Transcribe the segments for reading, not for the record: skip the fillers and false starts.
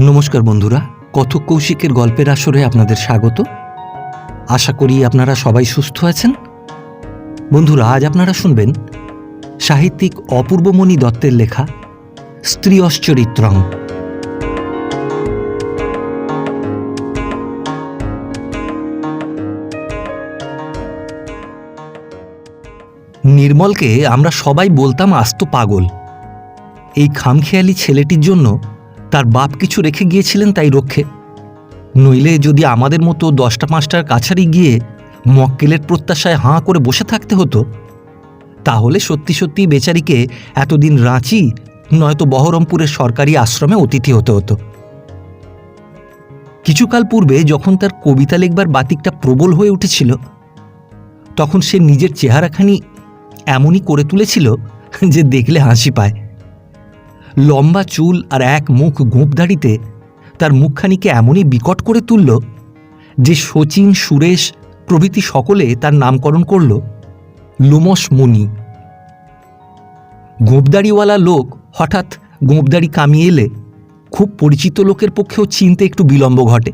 নমস্কার বন্ধুরা, কথক কৌশিকের গল্পের আসরে আপনাদের স্বাগত। আশা করি আপনারা সবাই সুস্থ আছেন। বন্ধুরা, আজ আপনারা শুনবেন সাহিত্যিক অপূর্বমণি দত্তের লেখা স্ত্রীয়শ্চরিত্রং। নির্মলকে আমরা সবাই বলতাম আস্ত পাগল। এই খামখেয়ালি ছেলেটির জন্য তার বাপ কিছু রেখে গিয়েছিলেন তাই রক্ষে, নইলে যদি আমাদের মতো 10টা 5টার কাছারি গিয়ে মক্কেলের প্রত্যাশায় হাঁ করে বসে থাকতে হতো, তাহলে সত্যি সত্যি বেচারিকে এতদিন রাঁচি নয়তো বহরমপুরের সরকারি আশ্রমে অতিথি হতে হতো। কিছুকাল পূর্বে যখন তার কবিতা লেখবার বাতিকটা প্রবল হয়ে উঠেছিল, তখন সে নিজের চেহারাখানি এমনই করে তুলেছিল যে দেখলে হাসি পায়। লম্বা চুল আর এক মুখ গোঁপদাড়িতে তার মুখখানিকে এমনই বিকট করে তুলল যে শচীন, সুরেশ প্রভৃতি সকলে তার নামকরণ করল লোমশ মুনি। গোঁপদাড়িওয়ালা লোক হঠাৎ গোঁপদাড়ি কামিয়ে এলে খুব পরিচিত লোকের পক্ষেও চিনতে একটু বিলম্ব ঘটে।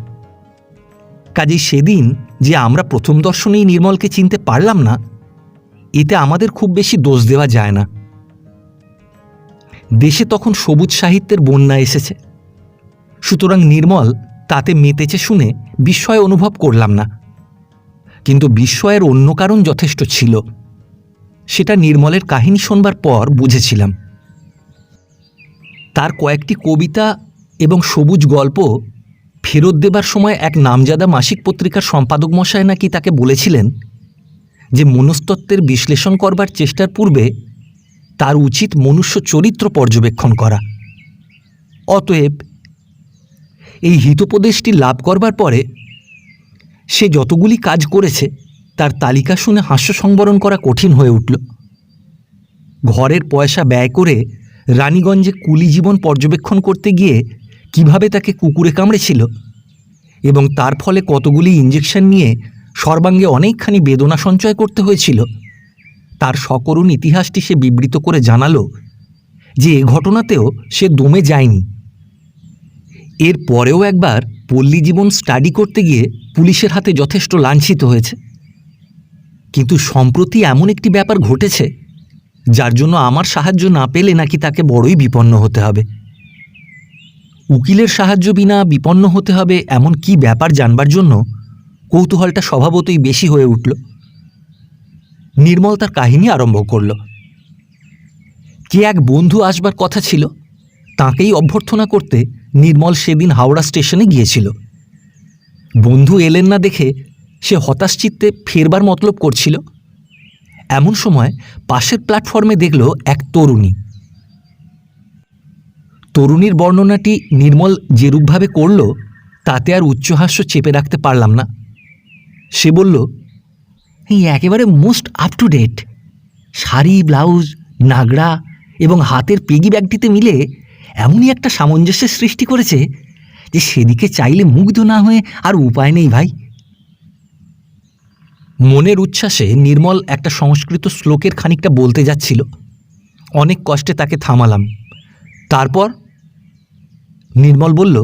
কাজেই সেদিন যে আমরা প্রথম দর্শনেই নির্মলকে চিনতে পারলাম না, এতে আমাদের খুব বেশি দোষ দেওয়া যায় না। দেশে তখন সবুজ সাহিত্যের বন্যা এসেছে, সুতরাং নির্মল তাতে মেতেছে শুনে বিস্ময় অনুভব করলাম না। কিন্তু বিস্ময়ের অন্য কারণ যথেষ্ট ছিল, সেটা নির্মলের কাহিনী শোনবার পর বুঝেছিলাম। তার কয়েকটি কবিতা এবং সবুজ গল্প ফেরত দেবার সময় এক নামজাদা মাসিক পত্রিকার সম্পাদক মশাই নাকি তাকে বলেছিলেন যে মনস্তত্ত্বের বিশ্লেষণ করবার চেষ্টার পূর্বে তার উচিত মনুষ্য চরিত্র পর্যবেক্ষণ করা। অতএব এই হিতোপদেশটি লাভ করবার পরে সে যতগুলি কাজ করেছে তার তালিকা শুনে হাস্য সংবরণ করা কঠিন হয়ে উঠল। ঘরের পয়সা ব্যয় করে রানীগঞ্জে কুলি জীবন পর্যবেক্ষণ করতে গিয়ে কিভাবে তাকে কুকুরে কামড়েছিল এবং তার ফলে কতগুলি ইঞ্জেকশন নিয়ে সর্বাঙ্গে অনেকখানি বেদনা সঞ্চয় করতে হয়েছিল, তার সকরুণ ইতিহাসটি সে বিবৃত করে জানালো যে এ ঘটনাতেও সে দমে যায়নি। এর পরেও একবার পল্লী জীবন স্টাডি করতে গিয়ে পুলিশের হাতে যথেষ্ট লাঞ্ছিত হয়েছে। কিন্তু সম্প্রতি এমন একটি ব্যাপার ঘটেছে যার জন্য আমার সাহায্য না পেলে নাকি তাকে বড়ই বিপন্ন হতে হবে। উকিলের সাহায্য বিনা বিপন্ন হতে হবে এমন কি ব্যাপার জানবার জন্য কৌতূহলটা স্বভাবতই বেশি হয়ে উঠল। নির্মল তার কাহিনী আরম্ভ করল। কে এক বন্ধু আসবার কথা ছিল, তাঁকেই অভ্যর্থনা করতে নির্মল সেদিন হাওড়া স্টেশনে গিয়েছিল। বন্ধু এলেন না দেখে সে হতাশ চিত্তে ফেরবার মতলব করছিল। এমন সময় পাশের প্ল্যাটফর্মে দেখল এক তরুণী। তরুণীর বর্ণনাটি নির্মল যেরূপভাবে করল তাতে আর উচ্চহাস্য চেপে রাখতে পারলাম না। সে বলল, এই একেবারে most up to date. Sari, blouse, নাগড়া এবং হাতের পেগি ব্যাগটিতে মিলে এমনই একটা সামঞ্জস্যের সৃষ্টি করেছে যে সেদিকে চাইলে মুগ্ধ না হয়ে আর উপায় নেই ভাই। মনের উচ্ছ্বাসে নির্মল একটা সংস্কৃত শ্লোকের খানিকটা বলতে যাচ্ছিল। অনেক কষ্টে তাকে থামালাম। তারপর নির্মল বলল,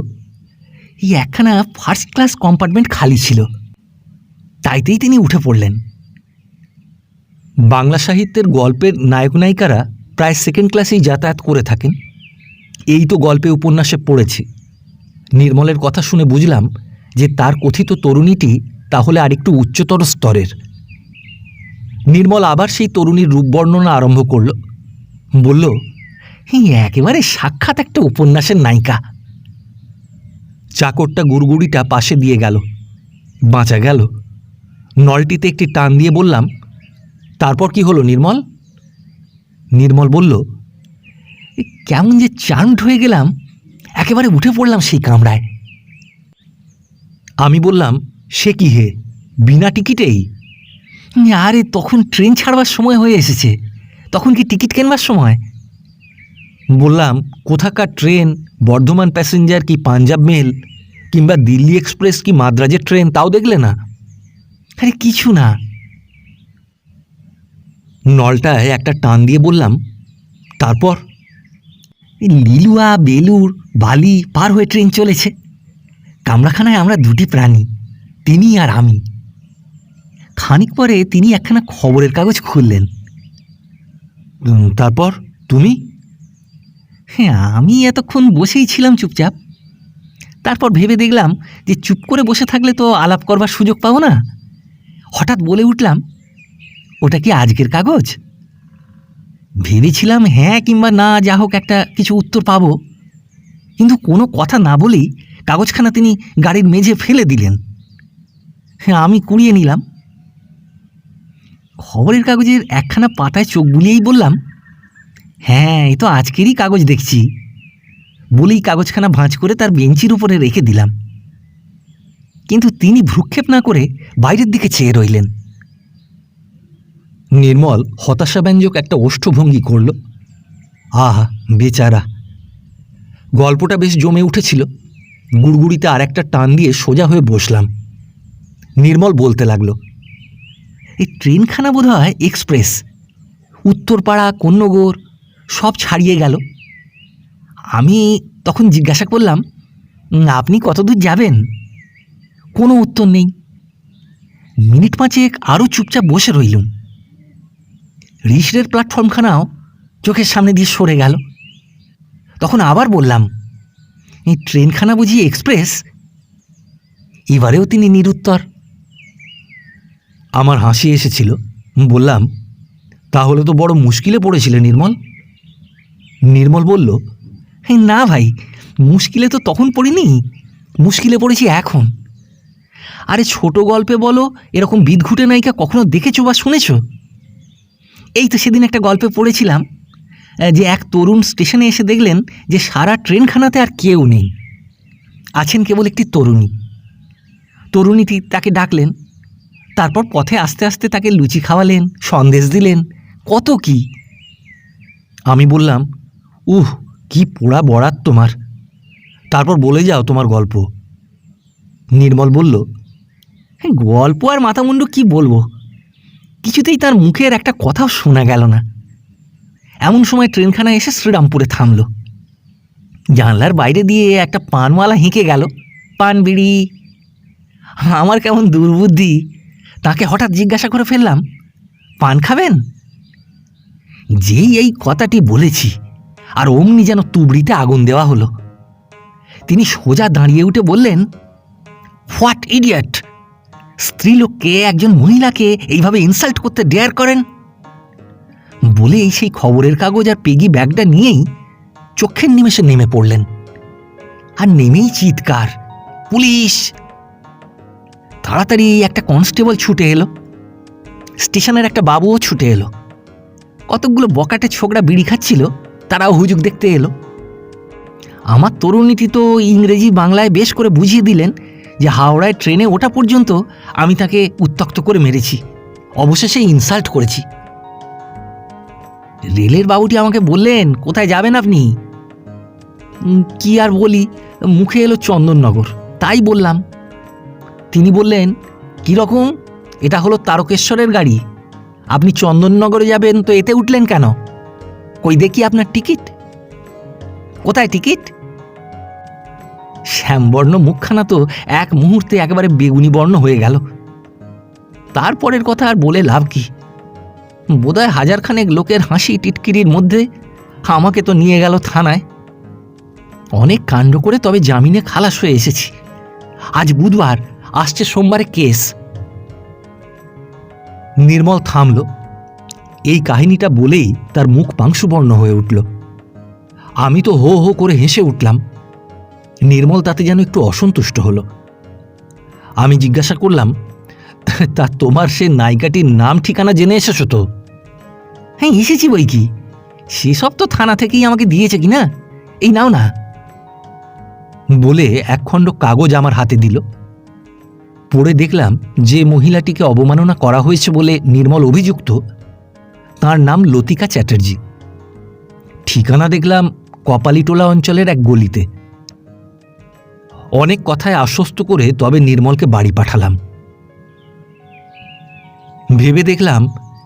এই একখানা ফার্স্ট ক্লাস কম্পার্টমেন্ট খালি ছিল, তাইতেই তিনি উঠে পড়লেন। বাংলা সাহিত্যের গল্পের নায়ক নায়িকারা প্রায় সেকেন্ড ক্লাসেই যাতায়াত করে থাকেন, এই তো গল্পে উপন্যাসে পড়েছি। নির্মলের কথা শুনে বুঝলাম যে তার কথিত তরুণীটি তাহলে আরেকটু উচ্চতর স্তরের। নির্মল আবার সেই তরুণীর রূপ বর্ণনা আরম্ভ করল। বলল, এই একেবারে সাক্ষাৎ একটা উপন্যাসের নায়িকা। চাকরটা গুড়গুড়িটা পাশে দিয়ে গেল। বাঁচা গেল। নলটিতে একটি টান দিয়ে বললাম, তারপর কি হলো নির্মল? নির্মল বলল, কেমন যে চার্মড হয়ে গেলাম, একেবারে উঠে পড়লাম সেই কামরায়। আমি বললাম, সে কি হে, বিনা টিকিটেই? আরে তখন ট্রেন ছাড়বার সময় হয়ে এসেছে, তখন কি টিকিট কেনবার সময়? বললাম, কোথাকার ট্রেন, বর্ধমান প্যাসেঞ্জার কি পাঞ্জাব মেল কিংবা দিল্লি এক্সপ্রেস কি মাদ্রাজের ট্রেন, তাও দেখলে না? আরে কিছু না। নলটায় একটা টান দিয়ে বললাম, তারপর? লিলুয়া, বেলুর, বালি পার হয়ে ট্রেন চলেছে। কামরাখানায় আমরা দুটি প্রাণী, তিনি আর আমি। খানিক পরে তিনি একখানা খবরের কাগজ খুললেন। তারপর তুমি? হ্যাঁ, আমি এতক্ষণ বসেই ছিলাম চুপচাপ। তারপর ভেবে দেখলাম যে চুপ করে বসে থাকলে তো আলাপ করবার সুযোগ পাবো না। হঠাৎ বলে উঠলাম, ওটা কি আজকের কাগজ? ভেবেছিলাম হ্যাঁ কিংবা না, যা হোক একটা কিছু উত্তর পাবো, কিন্তু কোনো কথা না বলেই কাগজখানা তিনি গাড়ির মেঝে ফেলে দিলেন। হ্যাঁ, আমি কুড়িয়ে নিলাম। খবরের কাগজের একখানা পাতায় চোখ বুলিয়েই বললাম, হ্যাঁ, এ তো আজকেরই কাগজ দেখছি, বলেই কাগজখানা ভাঁজ করে তার বেঞ্চির উপরে রেখে দিলাম। কিন্তু তিনি ভ্রুক্ষেপ না করে বাইরের দিকে চেয়ে রইলেন। নির্মল হতাশাব্যঞ্জক একটা ওষ্ঠভঙ্গি করল। আহা, বেচারা। গল্পটা বেশ জমে উঠেছিল। গুড়গুড়িতে আর একটা টান দিয়ে সোজা হয়ে বসলাম। নির্মল বলতে লাগলো, এই ট্রেনখানা বোধ হয় এক্সপ্রেস, উত্তরপাড়া, কন্যগর সব ছাড়িয়ে গেল। আমি তখন জিজ্ঞাসা করলাম, আপনি কতদূর যাবেন? কোনো উত্তর নেই। মিনিট পাঁচেক আরও চুপচাপ বসে রইলুম। রিসরের প্ল্যাটফর্মখানাও চোখের সামনে দিয়ে সরে গেল। তখন আবার বললাম, এই ট্রেনখানা বুঝি এক্সপ্রেস? এবারেও তিনি নিরুত্তর। আমার হাসি এসেছিল। বললাম, তাহলে তো বড় মুশকিলে পড়েছিলে নির্মল। নির্মল বলল, না ভাই, মুশকিলে তো তখন পড়িনি, মুশকিলে পড়েছি এখন। আরে ছোট গল্পে বলো, এরকম বিদঘুটে নায়িকা কখনো দেখেছো বা শুনেছ? এই তো সেদিন একটা গল্পে পড়েছিলাম যে এক তরুণ স্টেশনে এসে দেখলেন যে সারা ট্রেনখানাতে আর কেউ নেই, আছেন কেবল একটি তরুণী। তরুণীটি তাকে ডাকলেন, তারপর পথে আস্তে আস্তে তাকে লুচি খাওয়ালেন, সন্দেশ দিলেন, কত কি। আমি বললাম, কি পোড়া বরাত তোমার, তারপর বলে যাও তোমার গল্প। নির্মল বলল, গল্প আর মাথামুন্ডু কি বলবো, কিছুতেই তার মুখের একটা কথাও শোনা গেল না। এমন সময় ট্রেনখানা এসে শ্রীরামপুরে থামল। জানলার বাইরে দিয়ে একটা পানওয়ালা হেঁকে গেল, পান বিড়ি। আমার কেমন দুর্বুদ্ধি, তাকে হঠাৎ জিজ্ঞাসা করে ফেললাম, পান খাবেন? যেই এই কথাটি বলেছি আর অমনি যেন তুবড়িতে আগুন দেওয়া হলো। তিনি সোজা দাঁড়িয়ে উঠে বললেন, হোয়াট ইডিয়ট! স্ত্রীলোককে, একজন মহিলাকে এইভাবে ইনসাল্ট করতে ডেয়ার করেন? বলেই সেই খবরের কাগজ আর পেগি ব্যাগটা নিয়েই চোখের নিমেষে নেমে পড়লেন। আর নেমেই চিৎকার, পুলিশ! তাড়াতাড়ি একটা কনস্টেবল ছুটে এলো, স্টেশনের একটা বাবুও ছুটে এলো। কতকগুলো বকাটে ছোকরা বিড়ি খাচ্ছিল, তারাও হুজুক দেখতে এলো। আমার তরুণীটি তো ইংরেজি বাংলায় বেশ করে বুঝিয়ে দিলেন যে হাওড়ায় ট্রেনে ওঠা পর্যন্ত আমি তাকে উত্ত্যক্ত করে মেরেছি, অবশেষে ইনসাল্ট করেছি। রেলের বাবুটি আমাকে বললেন, কোথায় যাবেন আপনি? কি আর বলি, মুখে এলো চন্দননগর, তাই বললাম। তিনি বললেন, কীরকম? এটা হলো তারকেশ্বরের গাড়ি, আপনি চন্দননগরে যাবেন তো এতে উঠলেন কেন? কই দেখি আপনার টিকিট। কোথায় টিকিট? শ্যামবর্ণ মুখখানা তো এক মুহূর্তে একেবারে বেগুনি বর্ণ হয়ে গেল। তারপরের কথা আর বলে লাভ কি? বোধহয় হাজারখানেক লোকের হাসি টিটকিরির মধ্যে আমাকে তো নিয়ে গেল থানায়। অনেক কাণ্ড করে তবে জামিনে খালাস হয়ে এসেছি। আজ বুধবার, আসছে সোমবারে কেস। নির্মল থামল। এই কাহিনীটা বলেই তার মুখ পাংশুবর্ণ হয়ে উঠল। আমি তো হো হো করে হেসে উঠলাম। নির্মল তাতে যেন একটু অসন্তুষ্ট হলো। আমি জিজ্ঞাসা করলাম, তা তোমার সে নায়িকাটির নাম ঠিকানা জেনে এসেছো তো? হ্যাঁ, এসেছি বই কি, সেসব তো থানা থেকেই আমাকে দিয়েছে কিনা, এই নাও না। বলে একখণ্ড কাগজ আমার হাতে দিল। পড়ে দেখলাম যে মহিলাটিকে অবমাননা করা হয়েছে বলে নির্মল অভিযুক্ত, তার নাম লতিকা চ্যাটার্জি। ঠিকানা দেখলাম কপালিটোলা অঞ্চলের এক গলিতে। অনেক কথায় আশ্বস্ত করে তবে নির্মলকে বাড়ি পাঠালাম। ভেবে দেখলাম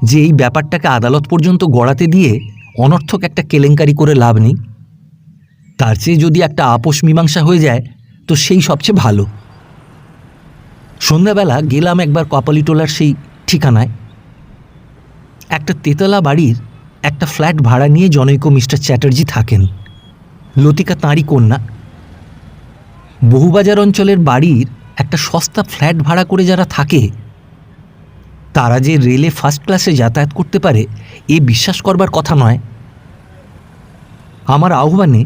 যে এই ব্যাপারটাকে আদালত পর্যন্ত গড়াতে দিয়ে অনর্থক একটা কেলেঙ্কারি করে লাভ নেই। তার চেয়ে যদি একটা আপোষ মীমাংসা হয়ে যায় তো সেই সবচেয়ে ভালো। সন্ধ্যাবেলা গেলাম একবার কপালিটোলার সেই ঠিকানায়। একটা তেতলা বাড়ির একটা ফ্ল্যাট ভাড়া নিয়ে জনৈক মিস্টার চ্যাটার্জি থাকেন। লতিকা তাঁরই কন্যা। বহুবাজার অঞ্চলের বাড়ির একটা সস্তা ফ্ল্যাট ভাড়া করে যারা থাকে তারা যে রেলে ফার্স্ট ক্লাসে যাতায়াত করতে পারে এ বিশ্বাস করবার কথা নয়। আমার আহ্বানে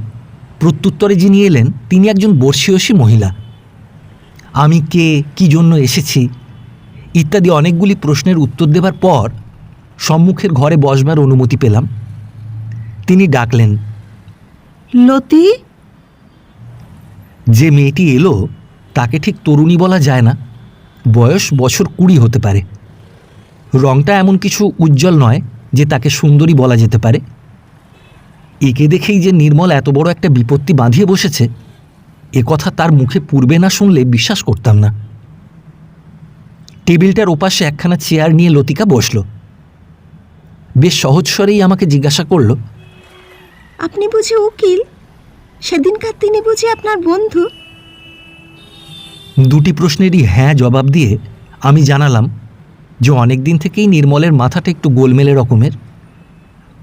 প্রত্যুত্তরে যিনি এলেন তিনি একজন বর্ষীয়সী মহিলা। আমি কে, কি জন্য এসেছি ইত্যাদি অনেকগুলি প্রশ্নের উত্তর দেবার পর সম্মুখের ঘরে বসবার অনুমতি পেলাম। তিনি ডাকলেন, লতি। যে মেয়েটি এলো তাকে ঠিক তরুণী বলা যায় না, বয়স বছর 20 হতে পারে। রংটা এমন কিছু উজ্জ্বল নয় যে তাকে সুন্দরী বলা যেতে পারে। একে দেখেই যে নির্মল এত বড় একটা বিপত্তি বাঁধিয়ে বসেছে এ কথা তার মুখে পূর্বে না শুনলে বিশ্বাস করতাম না। টেবিলটার ওপাশে একখানা চেয়ার নিয়ে লতিকা বসল। বেশ সহজ স্বরেই আমাকে জিজ্ঞাসা করল, আপনি বুঝি উকিল? সেদিনকার তিনি বুঝি আপনার বন্ধু? দুটি প্রশ্নেরই হ্যাঁ জবাব দিয়ে আমি জানালাম যে অনেক দিন থেকেই নির্মলের মাথাটা একটু গোলমেলে রকমের।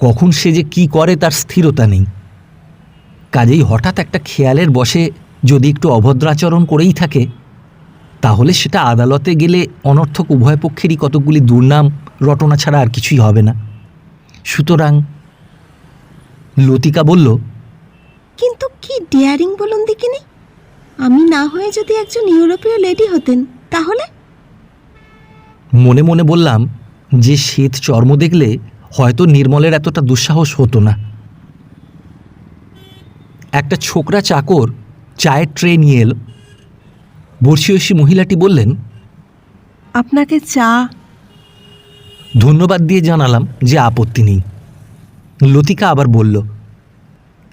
কখন সে যে কি করে তার স্থিরতা নেই। কাজেই হঠাৎ একটা খেয়ালের বশে যদি একটু অভদ্রাচরণ করেই থাকে তাহলে সেটা আদালতে গেলে অনর্থক উভয় পক্ষেরই কতকগুলি দুর্নাম রটনা ছাড়া আর কিছুই হবে না। সুতরাং লতিকা বলল, কিন্তু কি ডেয়ারিং বলুন দেখিনি। আমি না হয়ে যদি একজন ইউরোপীয় লেডি হতেন তাহলে? মনে মনে বললাম যে শ্বেত চর্ম দেখলে হয়তো নির্মলের এতটা দুঃসাহস হতো না। একটা ছোকরা চাকর চায়ের ট্রে নিয়ে এলো। বর্ষীয়সী মহিলাটি বললেন, আপনাকে চা। ধন্যবাদ দিয়ে জানালাম যে আপত্তি নেই। লতিকা আবার বলল,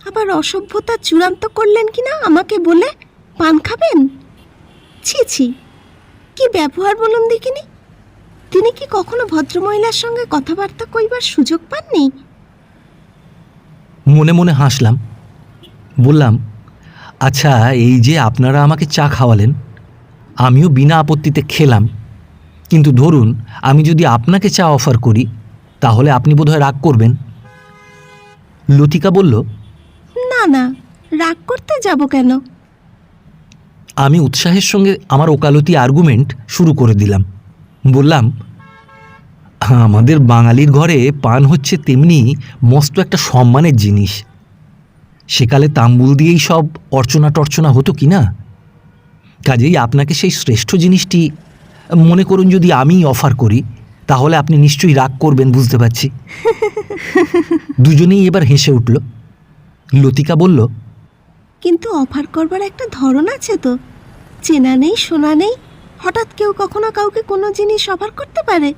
আবার অসভ্যতা চূড়ান্ত করলেন কিনা আমাকে বলে পান খাবেন? ছি ছি, কি ব্যবহার বলুন দেখিনি। তিনি কি কখনো ভদ্রমহিলার সঙ্গে কথাবার্তা কইবার সুযোগ পাননি? মনে মনে হাসলাম। বললাম, আচ্ছা, এই যে আপনারা আমাকে চা খাওয়ালেন আমিও বিনা আপত্তিতে খেলাম, কিন্তু ধরুন আমি যদি আপনাকে চা অফার করি তাহলে আপনি বোধহয় রাগ করবেন। লতিকা বলল, না না, রাগ করতে যাব কেন? আমি উৎসাহের সঙ্গে আমার ওকালতি আর্গুমেন্ট শুরু করে দিলাম। বললাম, আমাদের বাঙালির ঘরে পান হচ্ছে তেমনি মস্ত একটা সম্মানের জিনিস। সেকালে তাম্বুল দিয়েই সব অর্চনা টর্চনা হতো কি না। কাজেই আপনাকে সেই শ্রেষ্ঠ জিনিসটি মনে করুন যদি আমি অফার করি তাহলে আপনি নিশ্চয়ই রাগ করবেন, বুঝতে পারছি। দুজনেই এবার হেসে উঠল। লতিকা বলল, কিন্তু অফার করবার একটা ধরন আছে তো। চেনা নেই শোনা নেই, হঠাৎ কেউ কখনো কাউকে কোনো জিনিস অফার করতে পারে।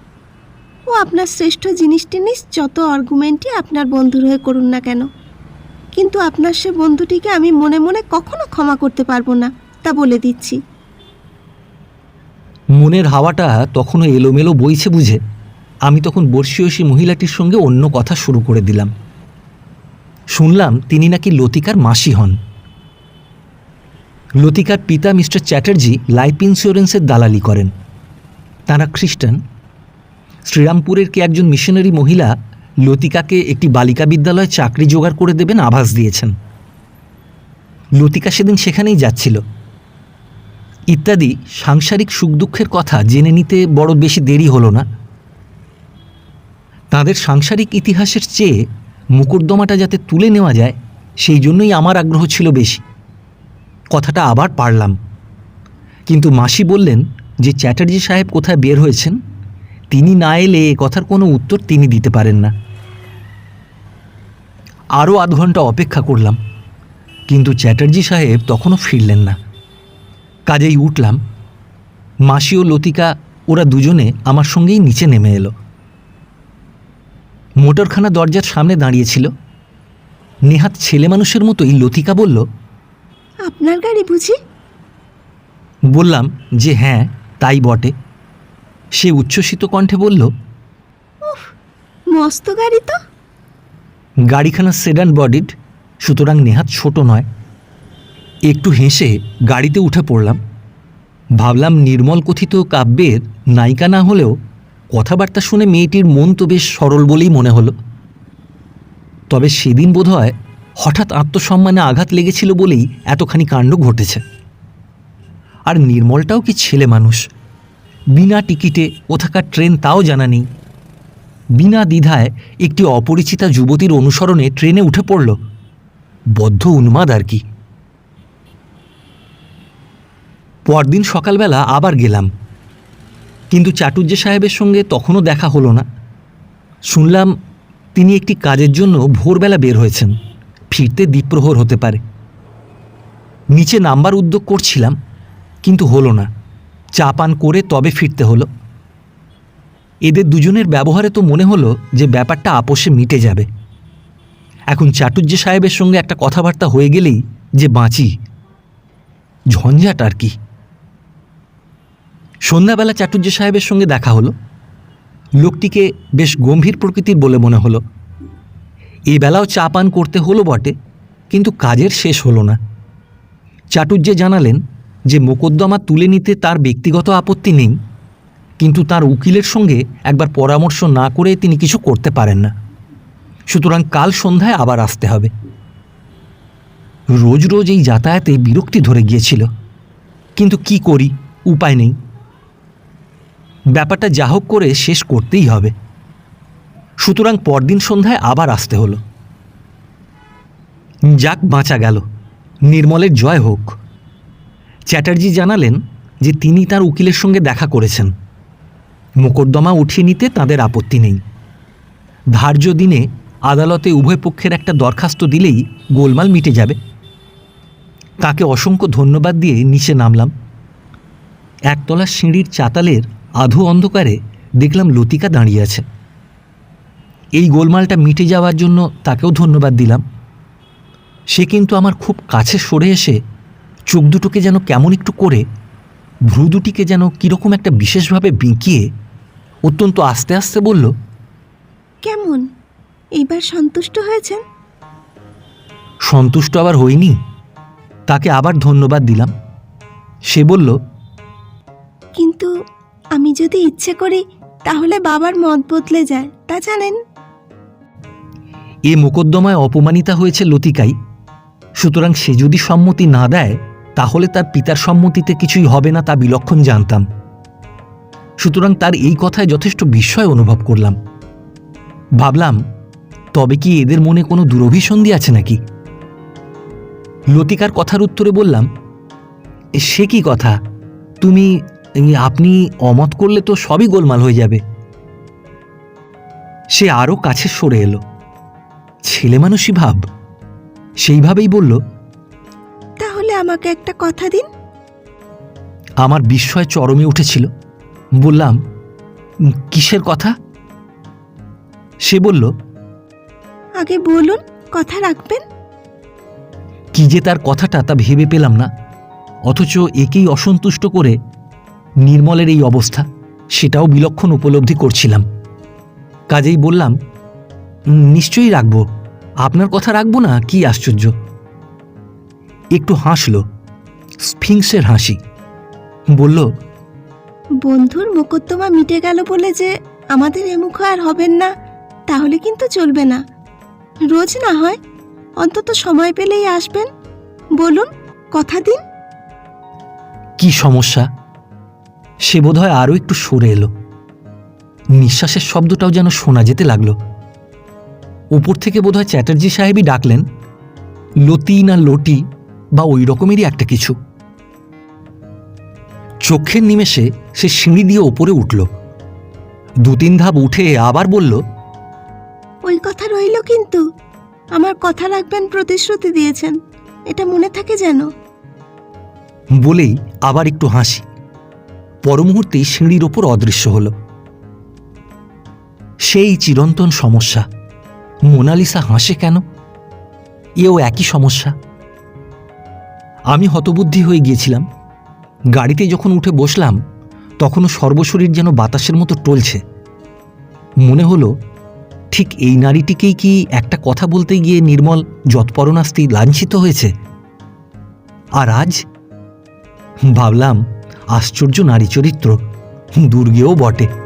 ও আপনার শ্রেষ্ঠ জিনিসটি যত আর্গুমেন্টই আপনার বন্ধুর হয়ে করুন না কেন, কিন্তু আপনার সে বন্ধুটিকে আমি মনে মনে কখনো ক্ষমা করতে পারবো না, তা বলে দিচ্ছি। মনের হাওয়াটা তখনও এলোমেলো বইছে বুঝে আমি তখন বর্ষীয়সী মহিলাটির সঙ্গে অন্য কথা শুরু করে দিলাম। শুনলাম তিনি নাকি লতিকার মাসি হন। লতিকার পিতা মিস্টার চ্যাটার্জি লাইফ ইন্স্যুরেন্সের দালালি করেন। তাঁরা খ্রিস্টান। শ্রীরামপুরের কে একজন মিশনারি মহিলা লতিকাকে একটি বালিকা বিদ্যালয়ে চাকরি জোগাড় করে দেবেন আভাস দিয়েছেন। লতিকা সেদিন সেখানেই যাচ্ছিল। ইত্যাদি সাংসারিক সুখ দুঃখের কথা জেনে নিতে বড় বেশি দেরি হলো না। তাঁদের সাংসারিক ইতিহাসের চেয়ে মুকদ্দমাটা যাতে তুলে নেওয়া যায় সেই জন্যই আমার আগ্রহ ছিল বেশি। কথাটা আবার পারলাম, কিন্তু মাসি বললেন যে চ্যাটার্জি সাহেব কোথায় বের হয়েছেন, তিনি না এলে এ কথার কোনো উত্তর তিনি দিতে পারেন না। আরও আধ ঘন্টা অপেক্ষা করলাম, কিন্তু চ্যাটার্জি সাহেব তখনও ফিরলেন না। কাজেই উঠলাম। মাসি ও লতিকা ওরা দুজনে আমার সঙ্গেই নিচে নেমে এলো। মোটরখানা দরজার সামনে দাঁড়িয়েছিল। নেহাত ছেলে মানুষের মতোই লতিকা বলল, আপনার গাড়ি বুঝি? বললাম যে হ্যাঁ তাই বটে। সে উচ্ছ্বসিত কণ্ঠে বলল, মস্ত গাড়ি তো। গাড়িখানা সেডান বডিড, সুতরাং নেহাত ছোট নয়। একটু হেসে গাড়িতে উঠে পড়লাম। ভাবলাম নির্মল কথিত কাব্যের নায়িকা না হলেও কথাবার্তা শুনে মেয়েটির মন তো বেশ সরল বলেই মনে হলো। তবে সেদিন বোধহয় হঠাৎ আত্মসম্মানে আঘাত লেগেছিল বলেই এতখানি কাণ্ড ঘটেছে। আর নির্মলটাও কি ছেলে মানুষ, বিনা টিকিটে কোথাকার ট্রেন তাও জানা নেই, বিনা দ্বিধায় একটি অপরিচিতা যুবতীর অনুসরণে ট্রেনে উঠে পড়ল। বদ্ধ উন্মাদ আর কি। পরদিন সকালবেলা আবার গেলাম, কিন্তু চাটুর্যে সাহেবের সঙ্গে তখনও দেখা হলো না। শুনলাম তিনি একটি কাজের জন্য ভোরবেলা বের হয়েছেন, ফিরতে দ্বীপ্রহর হতে পারে। নিচে নামবার উদ্যোগ করছিলাম, কিন্তু হলো না। চা পান করে তবে ফিরতে হলো। এদের দুজনের ব্যবহারে তো মনে হলো যে ব্যাপারটা আপোষে মিটে যাবে। এখন চাটুর্যে সাহেবের সঙ্গে একটা কথাবার্তা হয়ে গেলেই যে বাঁচি, ঝঞ্ঝাট আর কি। সন্ধ্যাবেলা চাটুর্যে সাহেবের সঙ্গে দেখা হলো। লোকটিকে বেশ গম্ভীর প্রকৃতির বলে মনে হলো। এই বেলাও চা পান করতে হলো বটে, কিন্তু কাজের শেষ হলো না। চাটুর্যে জানালেন যে মোকদ্দমা তুলে নিতে তার ব্যক্তিগত আপত্তি নেই, কিন্তু তার উকিলের সঙ্গে একবার পরামর্শ না করে তিনি কিছু করতে পারেন না। সুতরাং কাল সন্ধ্যায় আবার আসতে হবে। রোজ রোজ এই যাতায়াতে বিরক্তি ধরে গিয়েছিল, কিন্তু কি করি, উপায় নেই। ব্যাপারটা যা হোক করে শেষ করতেই হবে। সুতরাং পরদিন সন্ধ্যায় আবার আসতে হলো। যাক, বাঁচা গেল, নির্মলের জয় হোক। চ্যাটার্জি জানালেন যে তিনি তার উকিলের সঙ্গে দেখা করেছেন, মোকদ্দমা উঠিয়ে নিতে তাদের আপত্তি নেই। ধার্য দিনে আদালতে উভয় পক্ষের একটা দরখাস্ত দিলেই গোলমাল মিটে যাবে। তাকে অসংখ্য ধন্যবাদ দিয়ে নিচে নামলাম। একতলা সিঁড়ির চাতালের আধো অন্ধকারে দেখলাম লতিকা দাঁড়িয়ে আছে। এই গোলমালটা মিটে যাওয়ার জন্য তাকেও ধন্যবাদ দিলাম। সে কিন্তু আমার খুব কাছে সরে এসে চোখ দুটোকে যেন কেমন একটু করে, ভ্রু দুটিকে যেন কীরকম একটা বিশেষভাবে বেঁকিয়ে অত্যন্ত আস্তে আস্তে বলল, কেমন, এইবার সন্তুষ্ট হয়েছেন? সন্তুষ্ট আবার হইনি। তাকে আবার ধন্যবাদ দিলাম। সে বলল, কিন্তু আমি যদি ইচ্ছে করি তাহলে বাবার মত বদলে যায়, তা জানেন। এ মোকদ্দমায় অপমানিতা হয়েছে লতিকাই, সুতরাং সে যদি সম্মতি না দেয় তাহলে তার পিতার সম্মতিতে কিছুই হবে না, তা বিলক্ষণ জানতাম। সুতরাং তার এই কথায় যথেষ্ট বিস্ময় অনুভব করলাম। ভাবলাম, তবে কি এদের মনে কোনো দুরভিসন্ধি আছে নাকি? লতিকার কথার উত্তরে বললাম, সে কি কথা, আপনি অমত করলে তো সবই গোলমাল হয়ে যাবে। সে আরও কাছে সরে এলো। ছেলে মানুষই ভাব। সেইভাবেই বলল, তাহলে আমাকে একটা কথা দিন। আমার বিস্ময় চরমে উঠেছিল। বললাম, কিসের কথা? সে বলল, আগে বলুন, কথা রাখবেন। কি যে তার কথাটা তা ভেবে পেলাম না, অথচ একেই অসন্তুষ্ট করে নির্মলের এই অবস্থা, সেটাও বিলক্ষণ উপলব্ধি করছিলাম। কাজেই বললাম, নিশ্চয়ই রাখবো, আপনার কথা রাখবো না, কি আশ্চর্য। একটু হাসল, স্ফিংসের হাসি। বলল, বন্ধুর মোকদ্দমা মিটে গেল বলে যে আমাদের এমুখ আর হবেন না, তাহলে কিন্তু চলবে না। রোজ না হয়, অন্তত সময় পেলেই আসবেন। বলুন, কথা দিন। কি সমস্যা? সে বোধহয় আরও একটু সরে এলো। নিঃশ্বাসের শব্দটাও যেন শোনা যেতে লাগলো। উপর থেকে বোধহয় চ্যাটার্জি সাহেবই ডাকলেন, লতি না লটি বা ওই রকমেরই একটা কিছু। চোখের নিমেষে সে সিঁড়ি দিয়ে ওপরে উঠল। 2-3 ধাপ উঠে আবার বলল, ওই কথা রইল, কিন্তু আমার কথা রাখবেন প্রতিশ্রুতি দিয়েছেন, এটা মনে থাকে যেন। বলেই আবার একটু হাসি। পরমুহূর্তেই সিঁড়ির ওপর অদৃশ্য হল। সেই চিরন্তন সমস্যা, মোনালিসা হাসে কেন? এও একই সমস্যা। আমি হতবুদ্ধি হয়ে গিয়েছিলাম। গাড়িতে যখন উঠে বসলাম তখনও সর্বশরীর যেন বাতাসের মতো টলছে। মনে হলো ঠিক এই নারীটিকেই কি একটা কথা বলতে গিয়ে নির্মল যৎপরণাস্তি লাঞ্ছিত হয়েছে? আর আজ ভাবলাম, আশ্চর্য নারী চরিত্র, দুর্গেও বটে।